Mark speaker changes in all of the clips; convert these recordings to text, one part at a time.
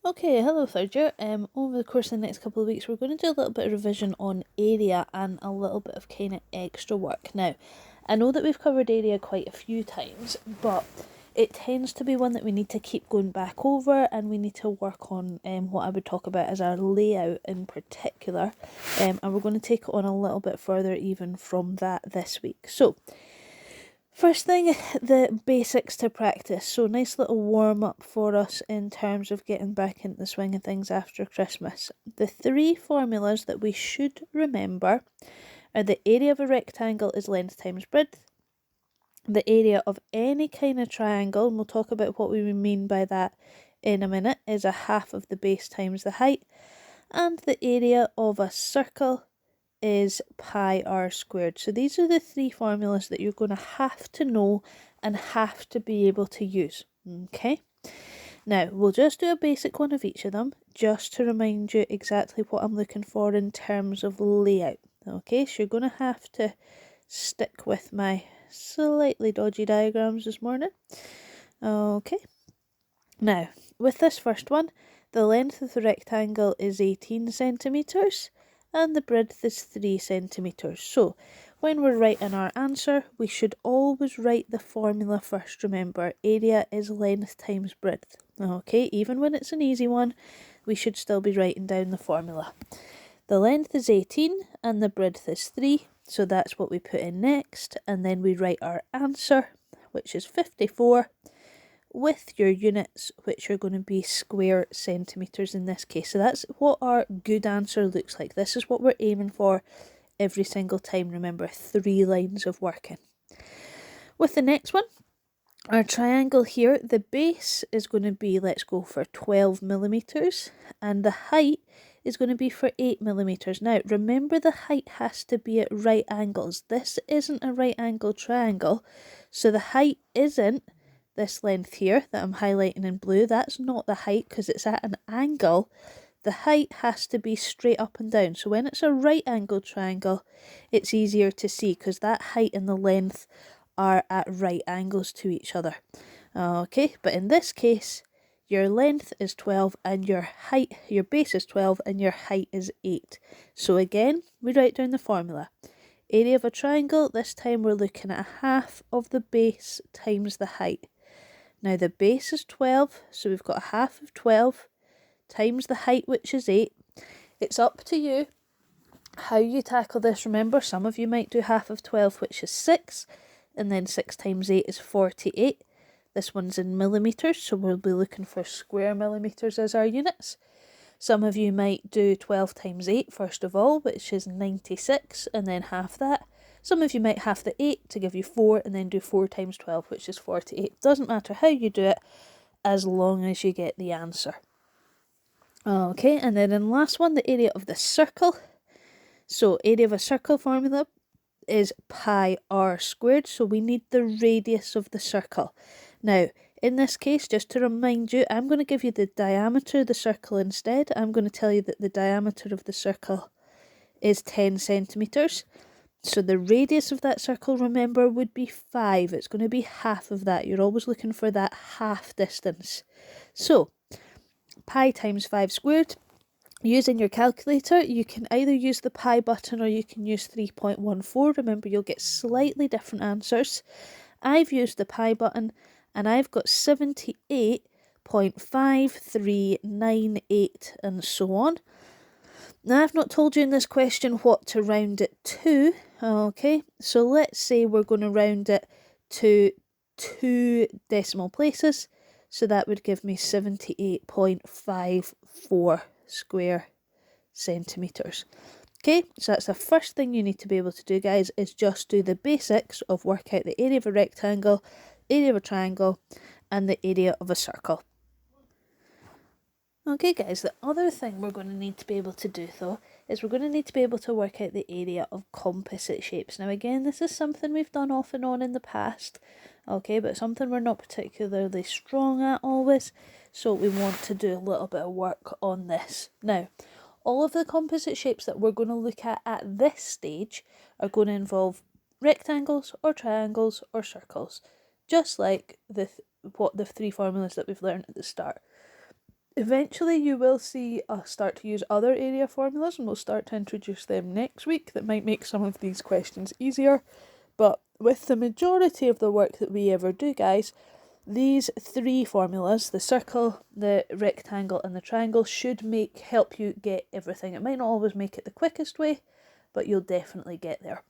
Speaker 1: Okay, hello third year. Over the course of the next couple of weeks, we're going to do a little bit of revision on area and a little bit of kind of extra work. Now, I know that we've covered area quite a few times, but it tends to be one that we need to keep going back over, and we need to work on what I would talk about as our layout in particular. And we're going to take it on a little bit further even from that this week. So, first thing, the basics to practice. So nice little warm up for us in terms of getting back into the swing of things after Christmas. The three formulas that we should remember are the area of a rectangle is length times breadth, the area of any kind of triangle, and we'll talk about what we mean by that in a minute, is a half of the base times the height, and the area of a circle is pi r squared. So these are the three formulas that you're going to have to know and have to be able to use. Okay, now we'll just do a basic one of each of them just to remind you exactly what I'm looking for in terms of layout. Okay, so you're going to have to stick with my slightly dodgy diagrams this morning. Okay, now with this first one, the length of the rectangle is 18 centimetres and the breadth is 3 centimetres. So when we're writing our answer, we should always write the formula first. Remember, area is length times breadth. Okay, even when it's an easy one, we should still be writing down the formula. The length is 18 and the breadth is 3, so that's what we put in next, and then we write our answer, which is 54, with your units, which are going to be square centimetres in this case. So that's what our good answer looks like. This is what we're aiming for every single time. Remember, 3 lines of working. With the next one, our triangle here, the base is going to be, let's go for 12 millimetres, and the height is going to be for 8 millimetres. Now, remember the height has to be at right angles. This isn't a right angle triangle, so the height isn't this length here that I'm highlighting in blue. That's not the height because it's at an angle. The height has to be straight up and down. So when it's a right angle triangle, it's easier to see because that height and the length are at right angles to each other. Okay, but in this case, your length is 12 and your base is 12 and your height is 8. So again, we write down the formula. Area of a triangle, this time we're looking at a half of the base times the height. Now the base is 12, so we've got a half of 12 times the height, which is 8. It's up to you how you tackle this. Remember, some of you might do half of 12, which is 6, and then 6 times 8 is 48. This one's in millimetres, so we'll be looking for square millimetres as our units. Some of you might do 12 times 8 first of all, which is 96, and then half that. Some of you might half the 8 to give you 4, and then do 4 times 12, which is 48. Doesn't matter how you do it, as long as you get the answer. Okay, and then in the last one, the area of the circle. So area of a circle formula is pi r squared, so we need the radius of the circle. Now, in this case, just to remind you, I'm going to give you the diameter of the circle instead. I'm going to tell you that the diameter of the circle is 10 centimetres. So the radius of that circle, remember, would be 5. It's going to be half of that. You're always looking for that half distance. So, pi times 5 squared. Using your calculator, you can either use the pi button or you can use 3.14. Remember, you'll get slightly different answers. I've used the pi button and I've got 78.5398 and so on. Now, I've not told you in this question what to round it to. Okay, so let's say we're going to round it to 2 decimal places. So that would give me 78.54 square centimetres. Okay, so that's the first thing you need to be able to do, guys, is just do the basics of work out the area of a rectangle, area of a triangle, and the area of a circle. Okay, guys, the other thing we're going to need to be able to do, though, is we're going to need to be able to work out the area of composite shapes. Now, again, this is something we've done off and on in the past, okay, but something we're not particularly strong at always, so we want to do a little bit of work on this. Now, all of the composite shapes that we're going to look at this stage are going to involve rectangles or triangles or circles, just like the 3 formulas that we've learned at the start. Eventually you will see us start to use other area formulas, and we'll start to introduce them next week. That might make some of these questions easier. But with the majority of the work that we ever do, guys, these three formulas, the circle, the rectangle and the triangle, should help you get everything. It might not always make it the quickest way, but you'll definitely get there.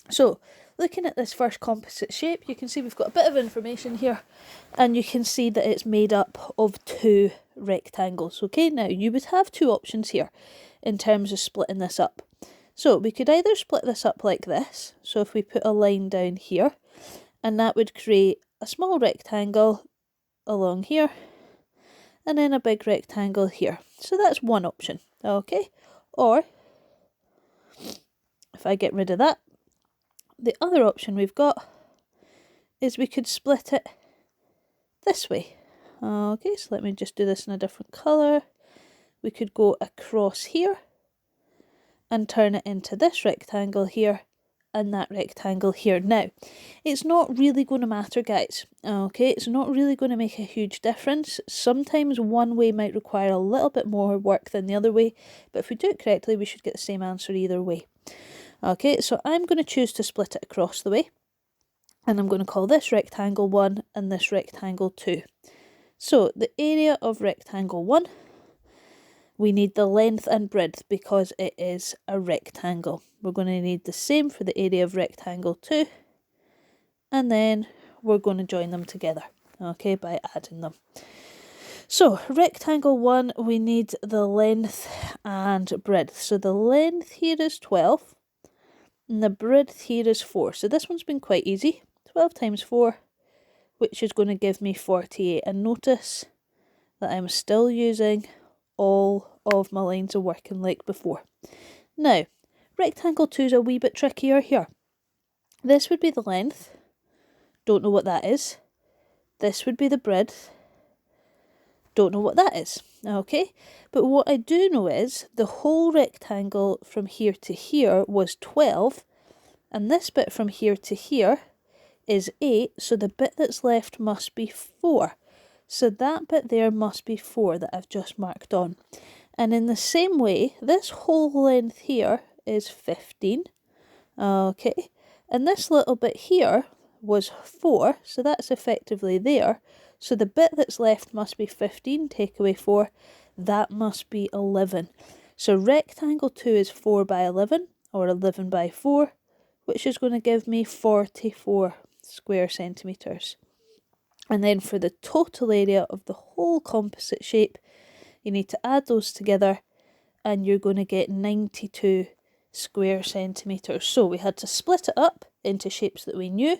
Speaker 1: So, looking at this first composite shape, you can see we've got a bit of information here, and you can see that it's made up of two rectangles. Okay, now you would have two options here in terms of splitting this up. So we could either split this up like this, so if we put a line down here, and that would create a small rectangle along here, and then a big rectangle here. So that's one option, okay? Or, if I get rid of that, the other option we've got is we could split it this way. Okay, so let me just do this in a different colour. We could go across here and turn it into this rectangle here and that rectangle here. Now, it's not really going to matter, guys. Okay, it's not really going to make a huge difference. Sometimes one way might require a little bit more work than the other way, but if we do it correctly, we should get the same answer either way. Okay, so I'm going to choose to split it across the way, and I'm going to call this rectangle 1 and this rectangle 2. So the area of rectangle 1, we need the length and breadth because it is a rectangle. We're going to need the same for the area of rectangle 2, and then we're going to join them together, okay, by adding them. So rectangle 1, we need the length and breadth. So the length here is 12. And the breadth here is 4. So this one's been quite easy. 12 times 4, which is going to give me 48. And notice that I'm still using all of my lines of working like before. Now, rectangle 2 is a wee bit trickier here. This would be the length. Don't know what that is. This would be the breadth. Don't know what that is. Okay, but what I do know is the whole rectangle from here to here was 12, and this bit from here to here is 8, so the bit that's left must be 4. So that bit there must be 4 that I've just marked on. And in the same way, this whole length here is 15. Okay, and this little bit here was 4, so that's effectively there. So the bit that's left must be 15, take away 4, that must be 11. So rectangle 2 is 4 by 11, or 11 by 4, which is going to give me 44 square centimetres. And then for the total area of the whole composite shape, you need to add those together, and you're going to get 92 square centimetres. So we had to split it up into shapes that we knew.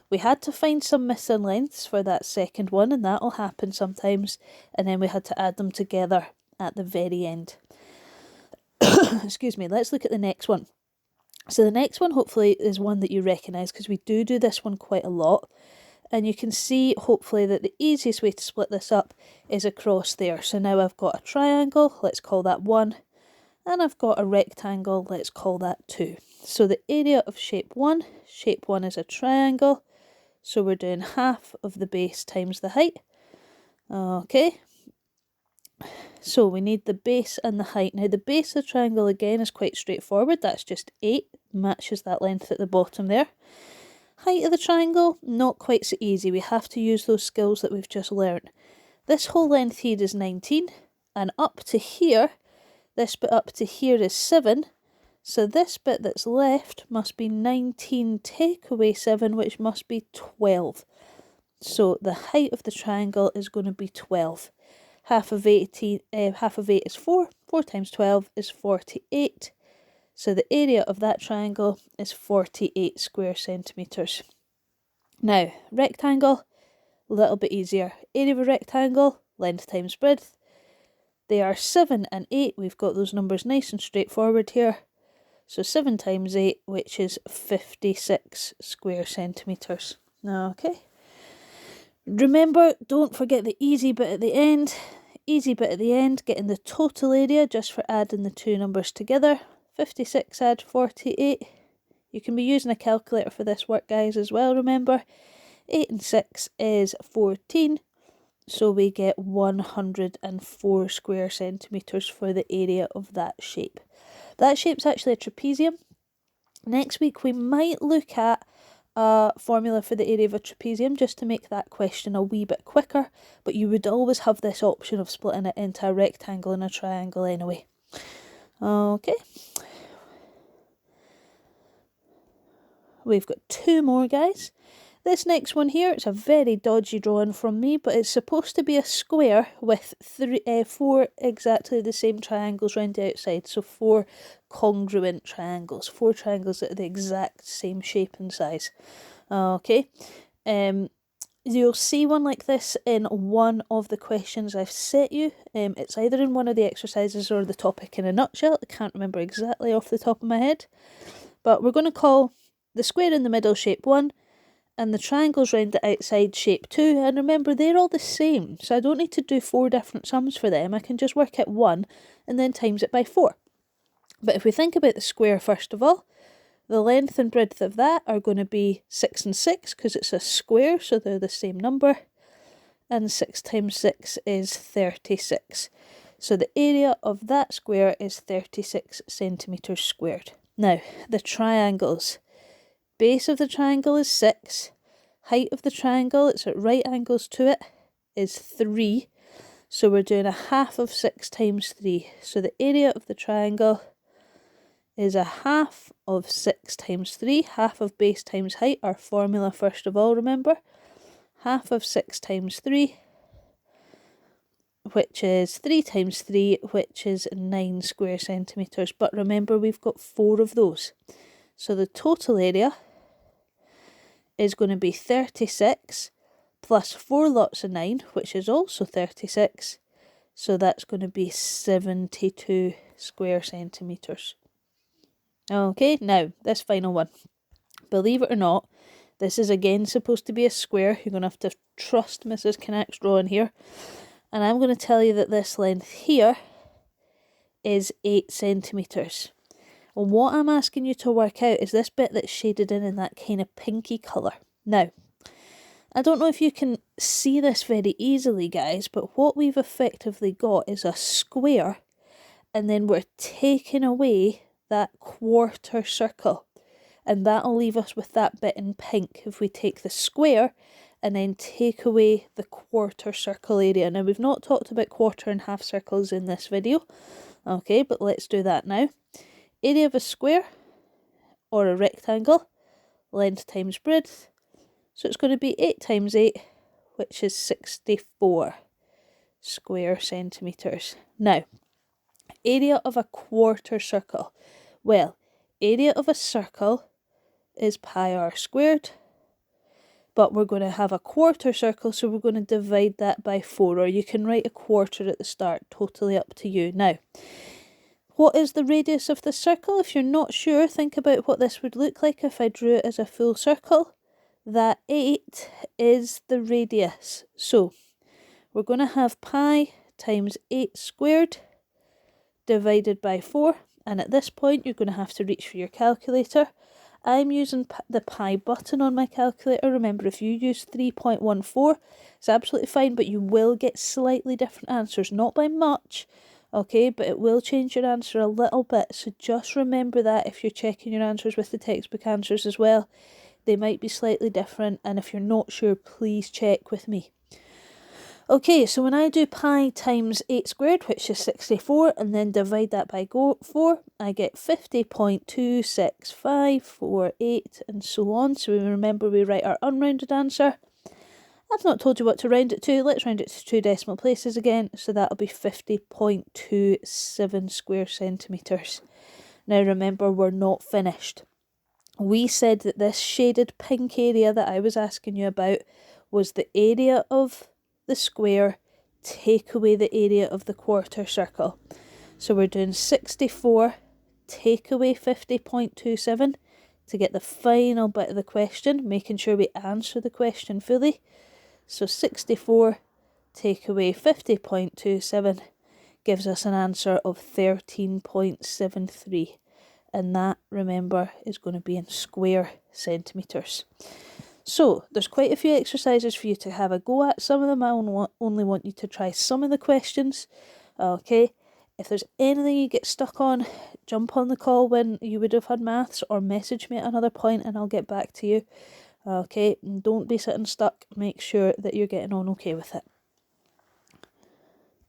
Speaker 1: We had to find some missing lengths for that second one, and that will happen sometimes, and then we had to add them together at the very end. Excuse me, let's look at the next one. So the next one hopefully is one that you recognise, because we do this one quite a lot, and you can see hopefully that the easiest way to split this up is across there. So now I've got a triangle, let's call that 1, and I've got a rectangle, let's call that 2. So the area of shape 1 is a triangle, so we're doing half of the base times the height. Okay, so we need the base and the height. Now the base of the triangle again is quite straightforward, that's just 8, matches that length at the bottom there. Height of the triangle, not quite so easy, we have to use those skills that we've just learnt. This whole length here is 19, and up to here, this bit up to here is 7, so this bit that's left must be 19 take away 7, which must be 12. So the height of the triangle is going to be 12. Half of 8 is 4. 4 times 12 is 48. So the area of that triangle is 48 square centimetres. Now, rectangle, a little bit easier. Area of a rectangle, length times breadth. They are 7 and 8. We've got those numbers nice and straightforward here. So 7 times 8, which is 56 square centimetres. Okay. Remember, don't forget the easy bit at the end. Easy bit at the end, getting the total area just for adding the two numbers together. 56 add 48. You can be using a calculator for this work, guys, as well, remember. 8 and 6 is 14. So we get 104 square centimetres for the area of that shape. That shape's actually a trapezium. Next week we might look at a formula for the area of a trapezium just to make that question a wee bit quicker, but you would always have this option of splitting it into a rectangle and a triangle anyway. Okay. We've got two more, guys. This next one here, it's a very dodgy drawing from me, but it's supposed to be a square with four exactly the same triangles round the outside. So 4 congruent triangles. 4 triangles that are the exact same shape and size. Okay. You'll see one like this in one of the questions I've set you. It's either in one of the exercises or the topic in a nutshell. I can't remember exactly off the top of my head. But we're going to call the square in the middle shape 1, and the triangles round the outside shape 2. And remember, they're all the same, so I don't need to do 4 different sums for them. I can just work out 1 and then times it by 4. But if we think about the square first of all, the length and breadth of that are going to be 6 and 6 because it's a square, so they're the same number. And 6 times 6 is 36. So the area of that square is 36 centimetres squared. Now, the triangles. Base of the triangle is 6. Height of the triangle, it's at right angles to it, is 3. So we're doing a half of 6 times 3. So the area of the triangle is a half of 6 times 3. Half of base times height, our formula first of all, remember. Half of 6 times 3, which is 3 times 3, which is 9 square centimetres. But remember, we've got 4 of those. So the total area is going to be 36 plus 4 lots of 9, which is also 36. So that's going to be 72 square centimetres. Okay, now this final one. Believe it or not, this is again supposed to be a square. You're going to have to trust Mrs. Knacks drawing here. And I'm going to tell you that this length here is 8 centimetres. And what I'm asking you to work out is this bit that's shaded in that kind of pinky colour. Now, I don't know if you can see this very easily, guys, but what we've effectively got is a square, and then we're taking away that quarter circle. And that'll leave us with that bit in pink if we take the square and then take away the quarter circle area. Now, we've not talked about quarter and half circles in this video. Okay, but let's do that now. Area of a square or a rectangle, length times breadth. So it's going to be 8 times 8, which is 64 square centimetres. Now, area of a quarter circle. Well, area of a circle is pi r squared, but we're going to have a quarter circle, so we're going to divide that by 4, or you can write a quarter at the start, totally up to you. Now, what is the radius of the circle? If you're not sure, think about what this would look like if I drew it as a full circle. That 8 is the radius. So we're going to have pi times 8 squared divided by 4. And at this point, you're going to have to reach for your calculator. I'm using the pi button on my calculator. Remember, if you use 3.14, it's absolutely fine, but you will get slightly different answers. Not by much. Okay, but it will change your answer a little bit, so just remember that if you're checking your answers with the textbook answers as well. They might be slightly different, and if you're not sure, please check with me. Okay, so when I do pi times 8 squared, which is 64, and then divide that by 4, I get 50.26548, and so on. So remember, we write our unrounded answer. I've not told you what to round it to. Let's round it to 2 decimal places again. So that'll be 50.27 square centimetres. Now remember, we're not finished. We said that this shaded pink area that I was asking you about was the area of the square, take away the area of the quarter circle. So we're doing 64, take away 50.27 to get the final bit of the question, making sure we answer the question fully. So 64 take away 50.27 gives us an answer of 13.73. And that, remember, is going to be in square centimetres. So there's quite a few exercises for you to have a go at. Some of them I only want you to try some of the questions. Okay, if there's anything you get stuck on, jump on the call when you would have had maths, or message me at another point and I'll get back to you. Okay, and don't be sitting stuck. Make sure that you're getting on okay with it.